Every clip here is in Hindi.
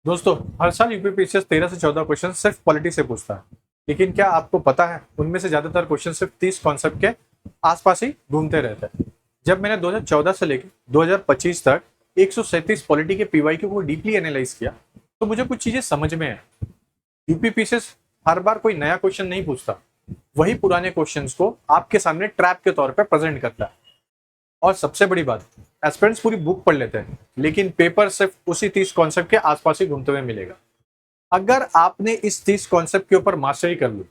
दोस्तों, हर साल यूपीपीसीएस 13 से 14 क्वेश्चन सिर्फ पॉलिटी से पूछता है। लेकिन क्या आपको पता है उनमें से ज्यादातर क्वेश्चन सिर्फ 30 कॉन्सेप्ट के आसपास ही घूमते रहते हैं। जब मैंने 2014 से लेकर 2025 तक 137 पॉलिटी के पीवाईक्यू को डीपली एनालाइज किया तो मुझे कुछ चीजें समझ में है। यूपीपीसीएस हर बार कोई नया क्वेश्चन नहीं पूछता, वही पुराने क्वेश्चंस को आपके सामने ट्रैप के तौर पर प्रेजेंट करता है। और सबसे बड़ी बात, एस्पिरेंट्स पूरी बुक पढ़ लेते हैं लेकिन पेपर सिर्फ उसी 30 कॉन्सेप्ट के आसपास ही घूमते हुए मिलेगा। अगर आपने इस 30 कॉन्सेप्ट के ऊपर मास्टरी कर ली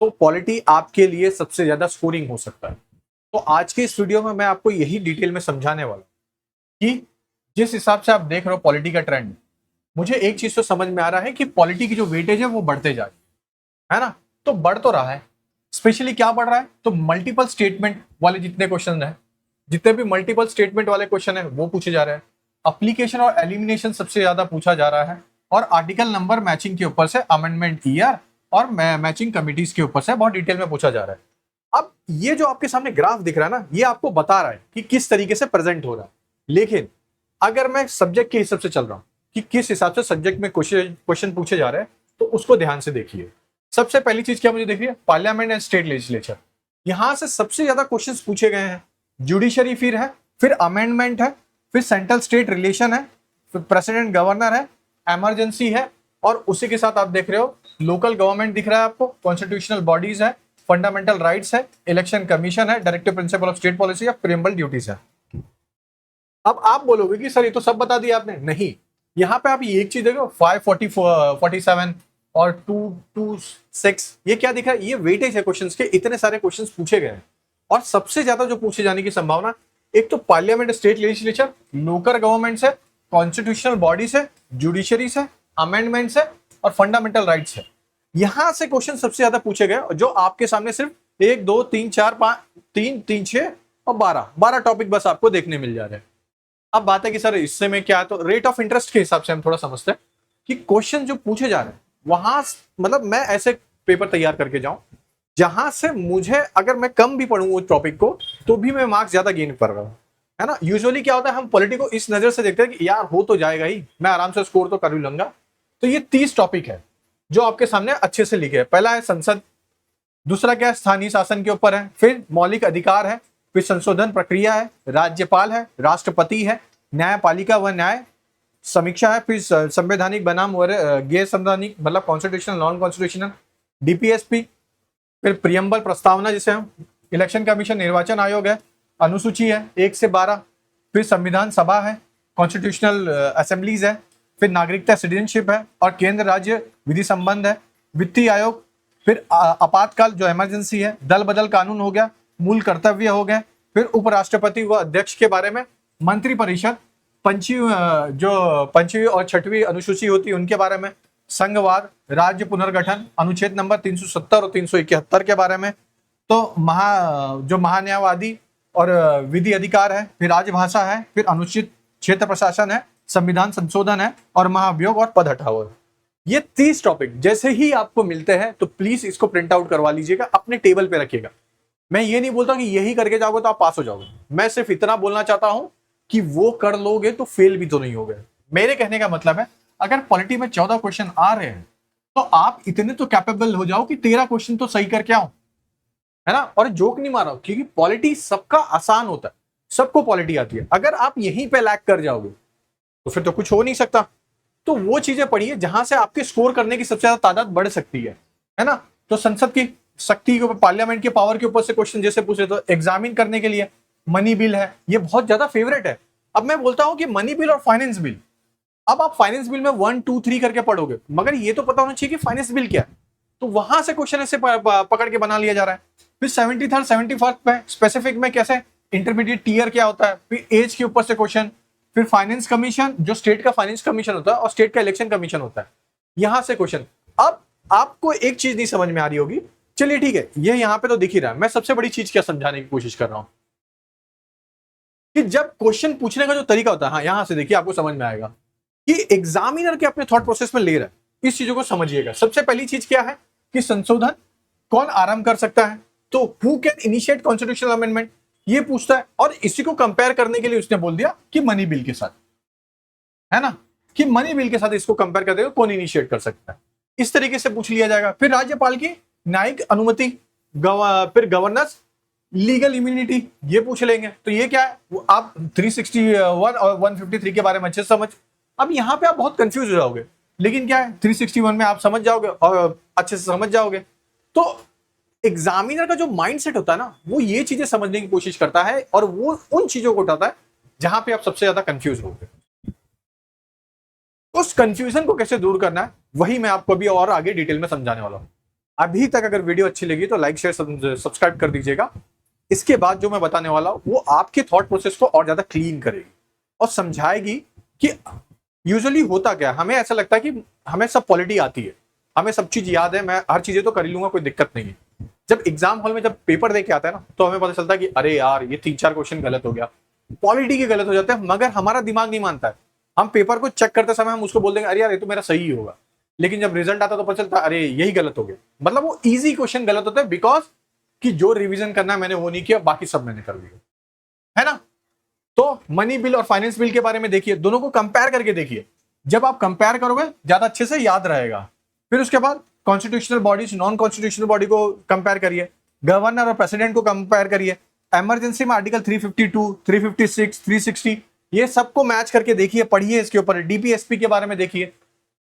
तो पॉलिटी आपके लिए सबसे ज्यादा स्कोरिंग हो सकता है। तो आज के इस वीडियो में मैं आपको यही डिटेल में समझाने वाला हूं कि जिस हिसाब से आप देख रहे हो पॉलिटी का ट्रेंड, मुझे एक चीज तो समझ में आ रहा है कि पॉलिटी की जो वेटेज है वो बढ़ते जा रही है ना। तो बढ़ तो रहा है, स्पेशली क्या बढ़ रहा है तो मल्टीपल स्टेटमेंट वाले जितने क्वेश्चन है, जितने भी मल्टीपल स्टेटमेंट वाले क्वेश्चन है वो पूछे जा रहे हैं। एप्लीकेशन और एलिमिनेशन सबसे ज्यादा पूछा जा रहा है और आर्टिकल नंबर मैचिंग के ऊपर से अमेंडमेंट ईयर और मैचिंग कमिटीज के ऊपर से बहुत डिटेल में पूछा जा रहा है। अब ये जो आपके सामने ग्राफ दिख रहा है ना, ये आपको बता रहा है कि किस तरीके से प्रेजेंट हो रहा है। लेकिन अगर मैं सब्जेक्ट के हिसाब से चल रहा हूं कि किस हिसाब से सब्जेक्ट में क्वेश्चन पूछे जा रहे हैं तो उसको ध्यान से देखिए। सबसे पहली चीज क्या मुझे देख रही है, पार्लियामेंट एंड स्टेट लेजिस्लेचर। यहां से सबसे ज्यादा क्वेश्चन पूछे गए हैं। जुडिशरी फिर अमेंडमेंट है, फिर सेंट्रल स्टेट रिलेशन है, फिर प्रेसिडेंट गवर्नर है, इमरजेंसी है और उसी के साथ आप देख रहे हो लोकल गवर्नमेंट दिख रहा है आपको, कॉन्स्टिट्यूशनल बॉडीज है, फंडामेंटल राइट्स है, इलेक्शन कमीशन है, directive principle of state policy या प्रीएम्बल ड्यूटीज है। अब आप बोलोगे कि सर ये तो सब बता दिया आपने। नहीं, यहाँ पे आप ये एक चीज देखो 547 और 226, ये क्या दिख रहा है, ये वेटेज है क्वेश्चंस के। इतने सारे क्वेश्चंस पूछे गए हैं और सबसे ज्यादा जो पूछे जाने की संभावना एक तो parliament, state legislature, local government से, कॉन्स्टिट्यूशनल बॉडी से, जुडिशरी से, अमेंडमेंट से और फंडामेंटल राइट्स से। यहां से क्वेश्चन सबसे ज्यादा पूछे गए जो आपके सामने सिर्फ 1 2 3 4 5 3 3 6 और 12 टॉपिक बस आपको देखने मिल जा रहे हैं। अब बात है कि सर इससे में क्या है, तो रेट ऑफ इंटरेस्ट के हिसाब से हम थोड़ा समझते हैं कि क्वेश्चन जो पूछे जा रहे हैं वहां मतलब मैं ऐसे पेपर तैयार करके जाऊं जहां से मुझे अगर मैं कम भी पढ़ूं उस टॉपिक को तो भी मैं मार्क्स ज्यादा गेन कर रहा हूं, है ना। यूजुअली क्या होता है, हम पॉलिटी को इस नजर से देखते हैं कि यार हो तो जाएगा ही, मैं आराम से स्कोर तो कर ही लूंगा। तो ये 30 टॉपिक है जो आपके सामने अच्छे से लिखे हैं। पहला है संसद, दूसरा क्या है स्थानीय शासन के ऊपर है, फिर मौलिक अधिकार है, फिर संशोधन प्रक्रिया है, राज्यपाल है, राष्ट्रपति है, न्यायपालिका व न्याय समीक्षा है, फिर संवैधानिक बनाम और गैर संवैधानिक मतलब कॉन्स्टिट्यूशनल नॉन कॉन्स्टिट्यूशनल, डीपीएसपी, फिर प्रियम्बल प्रस्तावना जिसे हम, इलेक्शन कमीशन, निर्वाचन आयोग है, अनुसूची है 1 से 12, फिर संविधान सभा है, कॉन्स्टिट्यूशनल असेंबलीज है, फिर नागरिकता सिटीजनशिप है और केंद्र राज्य विधि संबंध है, वित्तीय आयोग, फिर आपातकाल जो इमरजेंसी है, दल बदल कानून हो गया, मूल कर्तव्य हो गए, फिर उपराष्ट्रपति व अध्यक्ष के बारे में, मंत्रिपरिषद, पंचवी और छठवीं अनुसूची होती है उनके बारे में, संघवाद, राज्य पुनर्गठन, अनुच्छेद नंबर 370 और 371 के बारे में, तो महान्यायवादी और विधि अधिकार है, फिर राजभाषा है, फिर अनुचित क्षेत्र प्रशासन है, संविधान संशोधन है और महाभियोग और पद हटाओ है। ये 30 टॉपिक जैसे ही आपको मिलते हैं तो प्लीज इसको प्रिंट आउट करवा लीजिएगा, अपने टेबल पे रखिएगा। मैं ये नहीं बोलता कि यही करके जाओगे तो आप पास हो जाओगे, मैं सिर्फ इतना बोलना चाहता हूं कि वो कर लोगे तो फेल भी तो नहीं होगे। मेरे कहने का मतलब है अगर पॉलिटी में 14 क्वेश्चन आ रहे हैं तो आप इतने तो कैपेबल हो जाओ कि 13 क्वेश्चन तो सही करके आओ, है ना। और जोक नहीं मारो क्योंकि पॉलिटी सबका आसान होता है, सबको पॉलिटी आती है। अगर आप यहीं पे लैग कर जाओगे तो फिर तो कुछ हो नहीं सकता। तो वो चीजें पढ़िए जहां से आपके स्कोर करने की सबसे ज्यादा तादाद बढ़ सकती है ना। तो संसद की शक्ति के ऊपर, पार्लियामेंट के पावर के ऊपर से क्वेश्चन जैसे पूछ रहे तो एग्जामिन करने के लिए मनी बिल है, ये बहुत ज्यादा फेवरेट है। अब मैं बोलता हूं कि मनी बिल और फाइनेंस बिल, अब आप फाइनेंस बिल में 1 2 3 करके पढ़ोगे मगर ये तो पता होना चाहिए कि फाइनेंस बिल क्या है, तो वहां से क्वेश्चन ऐसे पकड़ के बना लिया जा रहा है। फिर 73rd 71st में स्पेसिफिक में कैसे इंटरमीडिएट टीयर क्या होता है, फिर एज के ऊपर से क्वेश्चन, फिर फाइनेंस कमीशन जो स्टेट का फाइनेंस कमीशन होता है और स्टेट का इलेक्शन कमीशन होता है, यहां से क्वेश्चन। अब आपको एक चीज नहीं समझ में आ रही होगी, चलिए ठीक है, ये यहां पे तो दिख ही रहा है। मैं सबसे बड़ी चीज क्या समझाने की कोशिश कर रहा हूं कि जब क्वेश्चन पूछने का जो तरीका होता है, हाँ यहां से देखिए आपको समझ में आएगा कि एग्जामिनर के अपने थॉट प्रोसेस में ले रहा है। इस चीजों को समझिएगा। सबसे पहली चीज क्या है कि संशोधन कौन आरंभ कर सकता है, तो who can initiate constitutional amendment, ये पूछता है। और इसी को कंपेयर करने के लिए उसने बोल दिया कि मनी बिल के साथ, है ना, कि मनी बिल के साथ इसको कंपेयर करते हुए कौन इनिशिएट कर सकता है, इस तरीके से पूछ लिया जाएगा। फिर राज्यपाल की न्यायिक अनुमति, फिर गवर्नर्स, लीगल इम्यूनिटी, ये पूछ लेंगे। तो ये क्या है, वो आप 361 और 153 के बारे में अच्छे से समझ। अब यहाँ पे आप बहुत कंफ्यूज हो जाओगे, लेकिन क्या है 361 में आप समझ जाओगे और अच्छे से समझ जाओगे। तो एग्जामिनर का जो माइंडसेट होता है ना, वो ये चीजें समझने की कोशिश करता है और वो उन चीजों को उठाता है जहां पे आप सबसे ज्यादा कंफ्यूज होगे। उस कंफ्यूजन को कैसे दूर करना है, वही मैं आपको अभी और आगे डिटेल में समझाने वाला हूं। अभी तक अगर वीडियो अच्छी लगी तो लाइक शेयर सब्सक्राइब कर दीजिएगा। इसके बाद जो मैं बताने वाला हूं वो आपके थॉट प्रोसेस को और ज्यादा क्लीन करेगी और समझाएगी कि यूजुअली होता क्या है। हमें ऐसा लगता है कि हमें सब पॉलिटी आती है, हमें सब चीज याद है, मैं हर चीजें तो कर ही लूंगा, कोई दिक्कत नहीं है। जब एग्जाम हॉल में जब पेपर दे के आता है ना, तो हमें पता चलता है कि अरे यार ये 3-4 क्वेश्चन गलत हो गया, पॉलिटी के गलत हो जाते हैं, मगर हमारा दिमाग नहीं मानता है। हम पेपर को चेक करते समय हम उसको बोल देंगे अरे यार ये तो मेरा सही होगा, लेकिन जब रिजल्ट आता तो पता चलता अरे यही गलत हो गया। मतलब वो इजी क्वेश्चन गलत होता है बिकॉज कि जो रिवीजन करना है मैंने वो नहीं किया, बाकी सब मैंने कर लिया, है ना। तो मनी बिल और फाइनेंस बिल के बारे में देखिए, दोनों को कंपेयर करके देखिए। जब आप कंपेयर करोगे ज्यादा अच्छे से याद रहेगा। फिर उसके बाद constitutional bodies, non constitutional body को कंपेयर करिए, गवर्नर और प्रेसिडेंट को कंपेयर करिए, इमरजेंसी में आर्टिकल 352, 356, 360, ये सबको मैच करके देखिए, पढ़िए इसके ऊपर। डीपीएसपी के बारे में देखिए,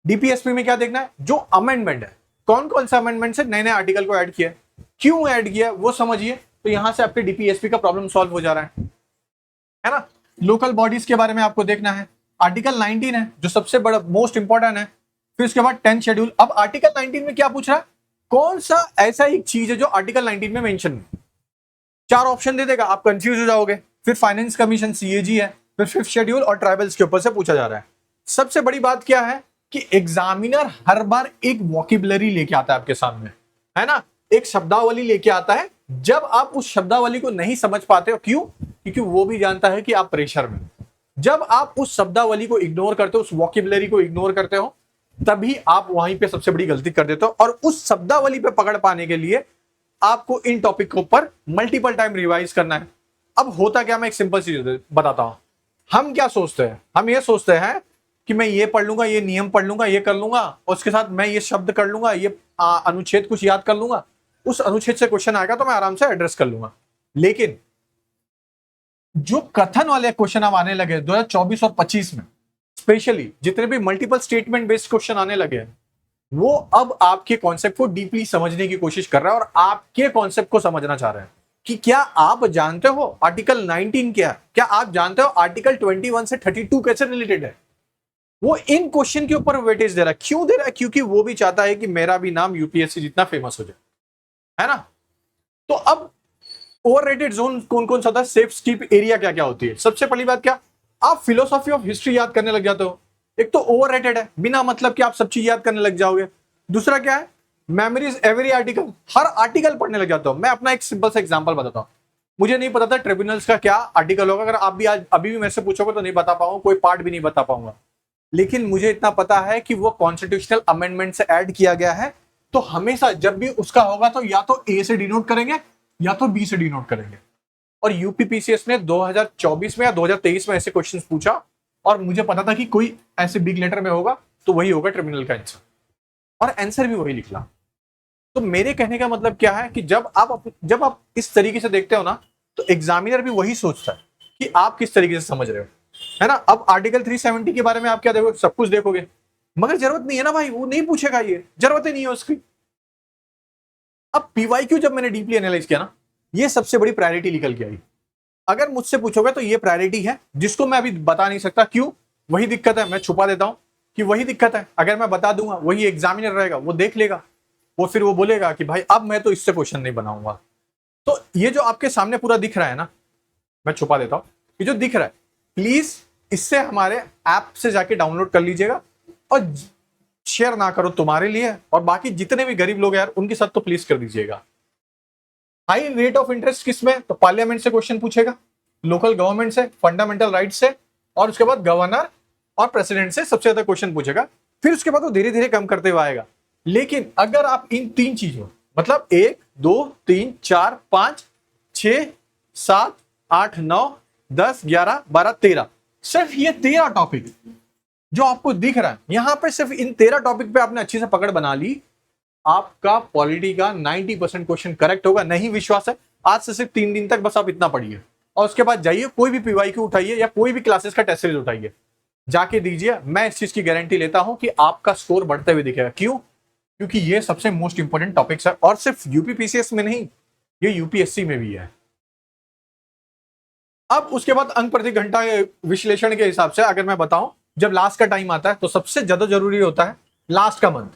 डीपीएसपी में क्या देखना है, जो अमेंडमेंट है, कौन कौन सा अमेंडमेंट से नए नए आर्टिकल को ऐड किया, क्यों ऐड किया वो समझिए। तो यहां से आपके डीपीएसपी का प्रॉब्लम सॉल्व हो जा रहा है ना। लोकल बॉडीज के बारे में आपको देखना है, आर्टिकल 19 है जो सबसे बड़ा मोस्ट इंपॉर्टेंट है। फिर उसके बाद 10 शेड्यूल। अब आर्टिकल 19 में क्या पूछ रहा है, कौन सा ऐसा एक चीज है जो आर्टिकल 19 में मेंशन है। 4 ऑप्शन दे देगा, आप कंफ्यूज हो जाओगे। फिर फाइनेंस कमीशन, सीएजी है, फिर 5th शेड्यूल और ट्राइबल्स के ऊपर से पूछा जा रहा है। सबसे बड़ी बात क्या है कि एग्जामिनर हर बार एक वोकेबुलरी लेके आता है आपके सामने, है ना, एक शब्दावली लेके आता है। जब आप उस शब्दावली को नहीं समझ पाते हो, क्यों, क्योंकि वो भी जानता है कि आप प्रेशर में। जब आप उस शब्दावली को इग्नोर करते हो, उस वोकेबुलरी को इग्नोर करते हो, तभी आप वहीं पे सबसे बड़ी गलती कर देते हो। और उस शब्दावली पे पकड़ पाने के लिए आपको इन टॉपिक के ऊपर मल्टीपल टाइम रिवाइज करना है। अब होता क्या, मैं एक सिंपल चीज बताता हूं। हम क्या सोचते हैं, हम ये सोचते हैं कि मैं ये पढ़ लूंगा, ये नियम पढ़ लूंगा, ये कर लूंगा, और उसके साथ मैं ये शब्द कर लूंगा, ये अनुच्छेद कुछ याद कर लूंगा, उस अनुच्छेद से क्वेश्चन आएगा तो मैं आराम से एड्रेस कर लूंगा। लेकिन जो कथन वाले क्वेश्चन अब आने लगे 2024 और 25 में, स्पेशली जितने भी मल्टीपल स्टेटमेंट बेस्ड क्वेश्चन आने लगे हैं, वो अब आपके कॉन्सेप्ट को डीपली समझने की कोशिश कर रहा है और आपके कॉन्सेप्ट को समझना चाह रहे हैं कि क्या आप जानते हो आर्टिकल 19 क्या है, क्या आप जानते हो आर्टिकल 21 से 32 कैसे रिलेटेड है। वो इन क्वेश्चन के ऊपर वेटेज दे रहा है। क्यों दे रहा है, क्योंकि वो भी चाहता है कि मेरा भी नाम यूपीएससी जितना फेमस हो जाए, है ना। तो अब ओवररेटेड जोन कौन कौन सा होता है, सेफ स्कीप एरिया क्या क्या होती है। सबसे पहली बात क्या, आप फिलोसॉफी ऑफ हिस्ट्री याद करने लग जाते हो। एक तो ओवररेटेड है, बिना मतलब कि आप सब चीज याद करने लग जाओगे। दूसरा क्या है, मेमोरीज एवरी आर्टिकल, हर आर्टिकल पढ़ने लग जाता हूं। मैं अपना एक सिंपल सा एग्जांपल बताता हूं। मुझे नहीं पता था ट्रिब्यूनल्स का क्या आर्टिकल होगा, अगर आप भी आज अभी भी मेरे से पूछोगे तो नहीं बता पाऊंगा, कोई पार्ट भी नहीं बता पाऊंगा। लेकिन मुझे इतना पता है कि वो कॉन्स्टिट्यूशनल अमेंडमेंट से ऐड किया गया है। तो हमेशा जब भी उसका होगा तो या तो ए से डिनोट करेंगे या तो बी से डिनोट करेंगे। और यूपीपीसीएस ने 2024 में या 2023 में ऐसे क्वेश्चंस पूछा और मुझे पता था कि कोई ऐसे बिग लेटर में होगा तो वही होगा ट्रिब्यूनल का आंसर, और आंसर भी वही निकला। तो मेरे कहने का मतलब क्या है कि जब आप इस तरीके से देखते हो ना, तो एग्जामिनर भी वही सोचता है कि आप किस तरीके से समझ रहे हो, है ना। अब आर्टिकल 370 के बारे में आप क्या देखोगे, सब कुछ देखोगे, मगर जरूरत नहीं है ना भाई, वो नहीं पूछेगा, ये जरूरत ही नहीं है उसकी। अब पीवाईक्यू जब मैंने डीपली एनालाइज किया ना, ये सबसे बड़ी प्रायोरिटी निकल के आई। अगर मुझसे पूछोगे तो ये प्रायोरिटी है जिसको मैं अभी बता नहीं सकता। क्यों, वही दिक्कत है, मैं छुपा देता हूं कि वही दिक्कत है। अगर मैं बता दूंगा, वही एग्जामिनर रहेगा, वो देख लेगा, वो फिर वो बोलेगा कि भाई अब मैं तो इससे क्वेश्चन नहीं बनाऊंगा। तो ये जो आपके सामने पूरा दिख रहा है ना, मैं छुपा देता हूं, ये जो दिख रहा है, प्लीज इससे हमारे ऐप से जाके डाउनलोड कर लीजिएगा और शेयर ना करो तुम्हारे लिए, और बाकी जितने भी गरीब लोग हैं यार उनके साथ तो प्लीज कर दीजिएगा। हाई रेट ऑफ इंटरेस्ट किसमें, तो पार्लियामेंट से क्वेश्चन पूछेगा, लोकल गवर्नमेंट से, फंडामेंटल राइट से, और उसके बाद गवर्नर और प्रेसिडेंट से सबसे ज्यादा क्वेश्चन पूछेगा। फिर उसके बाद वो धीरे धीरे कम करते हुए आएगा। लेकिन अगर आप इन 3 चीजों, मतलब 1 2 3 4 5 6 7 8 9 10 11 12 13, सिर्फ ये 13 टॉपिक जो आपको दिख रहा है यहां पे सिर्फ इन 13 टॉपिक पे आपने अच्छी से पकड़ बना ली, आपका पॉलिटी का 90% क्वेश्चन करेक्ट होगा। नहीं विश्वास है, आज से सिर्फ 3 दिन तक बस आप इतना पढ़िए और उसके बाद जाइए कोई भी पीवाईक्यू उठाइए या कोई भी क्लासेस का टेस्ट सीरीज उठाइए, जाके दीजिए। मैं इस चीज की गारंटी लेता हूं कि आपका स्कोर बढ़ते हुए दिखेगा। क्यों? क्योंकि ये सबसे मोस्ट इंपोर्टेंट टॉपिक्स है और सिर्फ यूपीपीसीएस में नहीं, ये यूपीएससी में भी है। अब उसके बाद अंक प्रति घंटा विश्लेषण के हिसाब से अगर मैं बताऊं, जब लास्ट का टाइम आता है तो सबसे ज्यादा जरूरी होता है लास्ट का मंथ।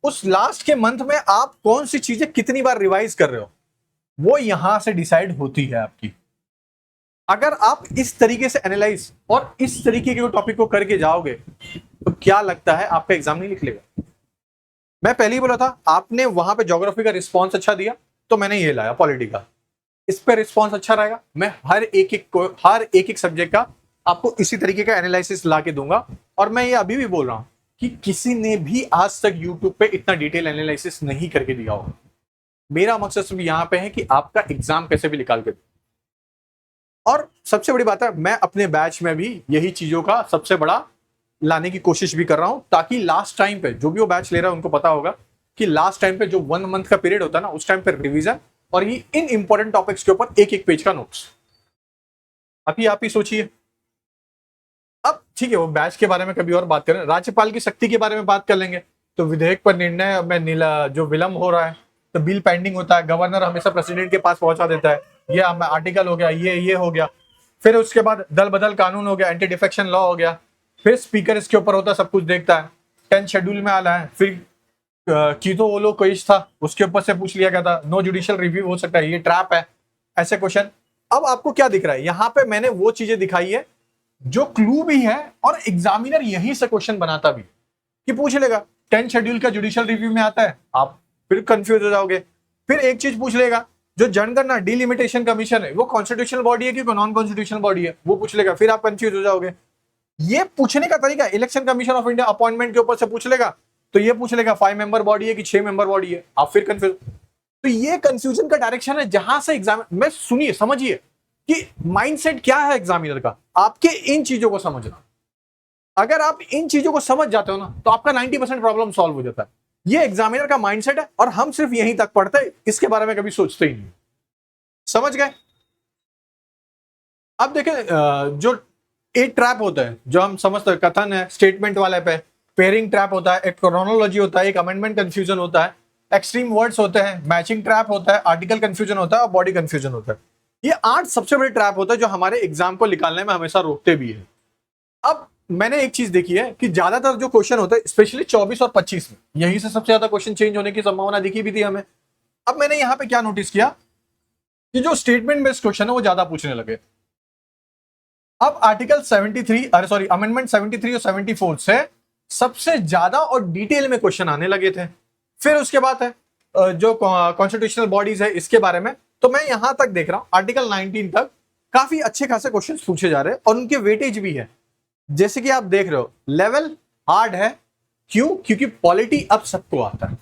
उस लास्ट के मंथ में आप कौन सी चीजें कितनी बार रिवाइज कर रहे हो, वो यहां से डिसाइड होती है आपकी। अगर आप इस तरीके से एनालाइज और इस तरीके के टॉपिक को करके जाओगे तो क्या लगता है आपका एग्जाम नहीं निकलेगा? मैं पहले ही बोला था, आपने वहां पे ज्योग्राफी का रिस्पॉन्स अच्छा दिया तो मैंने ये लाया पॉलिटी का। इस पे रिस्पॉन्स अच्छा रहेगा, मैं हर एक सब्जेक्ट का आपको इसी तरीके का एनालिसिस ला के दूंगा। और मैं ये अभी भी बोल रहा हूं कि किसी ने भी आज तक यूट्यूब पे इतना डिटेल एनालिसिस नहीं करके दिया होगा। मेरा मकसद सिर्फ यहां पे है कि आपका एग्जाम कैसे भी निकाल के दो। और सबसे बड़ी बात है, मैं अपने बैच में भी यही चीजों का सबसे बड़ा लाने की कोशिश भी कर रहा हूं, ताकि लास्ट टाइम पे जो भी वो बैच ले रहा है उनको पता होगा कि लास्ट टाइम पे जो 1 मंथ का पीरियड होता है ना, उस टाइम पे रिवीजन और ये इन इंपॉर्टेंट टॉपिक्स के ऊपर एक एक पेज का नोट्स। अभी आप ही सोचिए। अब ठीक है, वो बैच के बारे में कभी और बात करें, राज्यपाल की शक्ति के बारे में बात कर लेंगे। तो विधेयक पर निर्णय में जो विलंब हो रहा है, तो बिल पेंडिंग होता है, गवर्नर हमेशा प्रेसिडेंट के पास पहुंचा देता है, ये आर्टिकल हो गया, ये हो गया। फिर उसके बाद दल बदल कानून हो गया, एंटी डिफेक्शन लॉ हो गया। फिर स्पीकर इसके ऊपर होता है, सब कुछ देखता है। 10th शेड्यूल में आना है। फिर कीतो ओलो केस था, उसके ऊपर से पूछ लिया गया था, नो जुडिशियल रिव्यू हो सकता है, ये ट्रैप है, ऐसे क्वेश्चन। अब आपको क्या दिख रहा है यहाँ पे? मैंने वो चीजें दिखाई है जो क्लू भी है और एग्जामिनर यही से क्वेश्चन बनाता भी कि पूछ लेगा 10th शेड्यूल का जुडिशियल रिव्यू में आता है, आप फिर कंफ्यूज हो जाओगे। फिर एक चीज पूछ लेगा, जो जनगणना डिलिमिटेशन कमीशन है वो कॉन्स्टिट्यूशनल बॉडी है कि नॉन कॉन्स्टिट्यूशनल बॉडी है, वो पूछ लेगा, फिर आप कंफ्यूज हो जाओगे। ये पूछने का तरीका election commission of India appointment के ऊपर से पूछ लेगा, तो ये पूछ लेगा 5 मेंबर बॉडी है कि 6 मेंबर बॉडी है, आप फिर कंफ्यूज। तो ये कंफ्यूजन का डायरेक्शन है जहां से एग्जाम में, सुनिए समझिए कि माइंडसेट क्या है एग्जामिनर का, आपके इन चीजों को समझना। अगर आप इन चीजों को समझ जाते हो ना, तो आपका 90% प्रॉब्लम सॉल्व हो जाता है। ये एग्जामिनर का माइंडसेट है और हम सिर्फ यहीं तक पढ़ते हैं, इसके बारे में कभी सोचते ही नहीं। समझ गए? अब देखें, जो एक ट्रैप होता है जो हम समझते हैं, कथन है स्टेटमेंट वाले पे, पेयरिंग ट्रैप होता है, एक क्रोनोलॉजी होता है, एक अमेंडमेंट कंफ्यूजन होता है, एक्सट्रीम वर्ड्स होते हैं, मैचिंग ट्रैप होता है, आर्टिकल कंफ्यूजन होता है और बॉडी कंफ्यूजन होता है। ये 8 सबसे बड़े ट्रैप होते हैं जो हमारे एग्जाम को निकालने में हमेशा रोकते भी है। अब मैंने एक चीज देखी है कि ज्यादातर जो क्वेश्चन होते हैं स्पेशली 24 और 25 में, यहीं से सबसे ज्यादा क्वेश्चन चेंज होने की संभावना दिखी भी थी हमें। अब मैंने यहां पे क्या नोटिस किया कि जो स्टेटमेंट बेस्ड क्वेश्चन है वो ज्यादा पूछने लगे। अब आर्टिकल 73 अरे सॉरी अमेंडमेंट 73 और 74 से सबसे ज्यादा और डिटेल में क्वेश्चन आने लगे थे। फिर उसके बाद है जो कॉन्स्टिट्यूशनल बॉडीज है इसके बारे में, तो मैं यहां तक देख रहा हूं आर्टिकल 19 तक काफी अच्छे खासे क्वेश्चन पूछे जा रहे हैं और उनके वेटेज भी है। जैसे कि आप देख रहे हो लेवल हार्ड है। क्यों? क्योंकि पॉलिटी अब सबको आता है।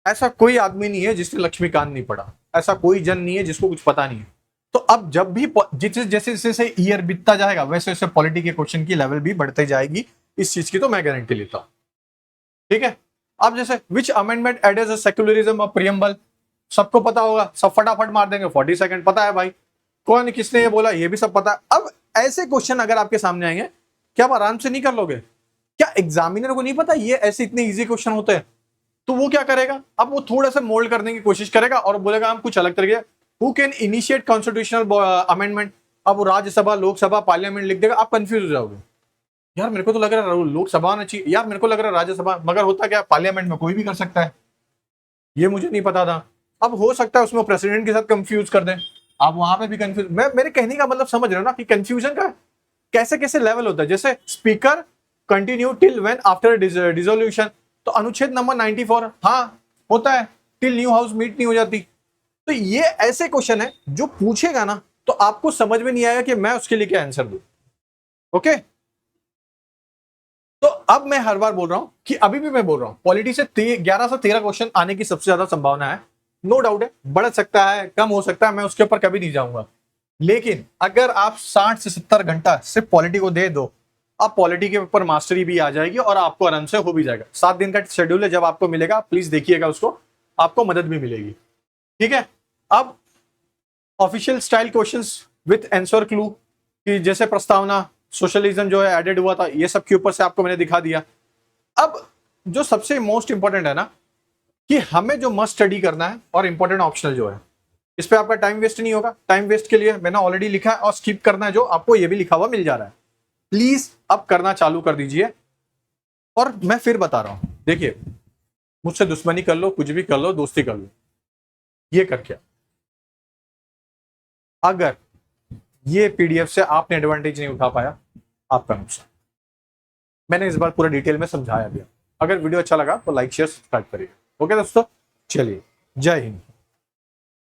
ऐसा कोई आदमी नहीं है जिसने लक्ष्मीकांत नहीं पढ़ा, ऐसा कोई जन नहीं है जिसको कुछ पता नहीं है। तो अब जब भी जैसे जैसे जैसे ईयर बीतता जाएगा वैसे वैसे पॉलिटी के क्वेश्चन की लेवल भी बढ़ती जाएगी, इस चीज की तो मैं गारंटी लेता हूं। ठीक है? अब जैसे which amendment added a secularism of preamble, सबको पता होगा, सब फटाफट मार देंगे, 40 सेकंड पता है भाई, कौन किसने ये बोला ये भी सब पता है। अब ऐसे क्वेश्चन अगर आपके सामने आएंगे, क्या आप आराम से नहीं कर लोगे? क्या एग्जामिनर को नहीं पता ये ऐसे इतने इजी क्वेश्चन होते हैं? तो वो क्या करेगा, अब वो थोड़ा सा मोल्ड करने की कोशिश करेगा और बोलेगा हम कुछ अलग तरीके, who can initiate constitutional amendment. अब वो राज्यसभा, लोकसभा, पार्लियामेंट लिख देगा, आप कंफ्यूज हो जाओगे। यार मेरे को तो लग रहा है लोकसभा आना चाहिए, यार मेरे को लग रहा है राज्यसभा, मगर होता क्या पार्लियामेंट में कोई भी कर सकता है, ये मुझे नहीं पता था। अब हो सकता है उसमें प्रेसिडेंट के साथ कंफ्यूज कर दें, आप वहां पे भी कंफ्यूज। मैं मेरे कहने का मतलब समझ रहे हो ना कि कंफ्यूजन का कैसे कैसे लेवल होता है। जैसे speaker continue till when after dissolution, तो अनुच्छेद नंबर 94 हाँ होता है, टिल न्यू हाउस मीट नहीं हो जाती। तो ये ऐसे क्वेश्चन है जो पूछेगा ना तो आपको समझ में नहीं आएगा कि मैं उसके लिए क्या आंसर दूं। ओके, तो अब मैं हर बार बोल रहा हूं कि अभी भी मैं बोल रहा हूं पॉलिटी से 11 से 13 क्वेश्चन आने की सबसे ज्यादा संभावना है। नो डाउट है, बढ़ सकता है, कम हो सकता है, मैं उसके ऊपर कभी नहीं जाऊंगा। लेकिन अगर आप 60 से 70 घंटा सिर्फ पॉलिटी को दे दो आप पॉलिटी के ऊपर मास्टरी भी आ जाएगी और आपको आराम से हो भी जाएगा। 7 दिन का शेड्यूल है, जब आपको मिलेगा प्लीज देखिएगा उसको, आपको मदद भी मिलेगी। ठीक है, अब official style questions with answer clue कि जैसे प्रस्तावना, सोशलिज्म जो है एडेड हुआ था, ये सब के ऊपर से आपको मैंने दिखा दिया। अब जो सबसे मोस्ट इंपॉर्टेंट है ना, कि हमें जो मस्ट स्टडी करना है और इंपॉर्टेंट ऑप्शनल जो है, इस पे आपका टाइम वेस्ट नहीं होगा। टाइम वेस्ट के लिए मैंने ऑलरेडी लिखा है, और स्किप करना है जो आपको ये भी लिखा हुआ मिल जा रहा है। प्लीज अब करना चालू कर दीजिए। और मैं फिर बता रहा हूं, देखिए मुझसे दुश्मनी कर लो, कुछ भी कर लो, दोस्ती कर लो, ये करके अगर ये पीडीएफ से आपने एडवांटेज नहीं उठा पाया, आपका नुकसान। मैंने इस बार पूरा डिटेल में समझाया दिया। अगर वीडियो अच्छा लगा तो लाइक शेयर सब्सक्राइब करिए। ओके दोस्तों, चलिए, जय हिंद।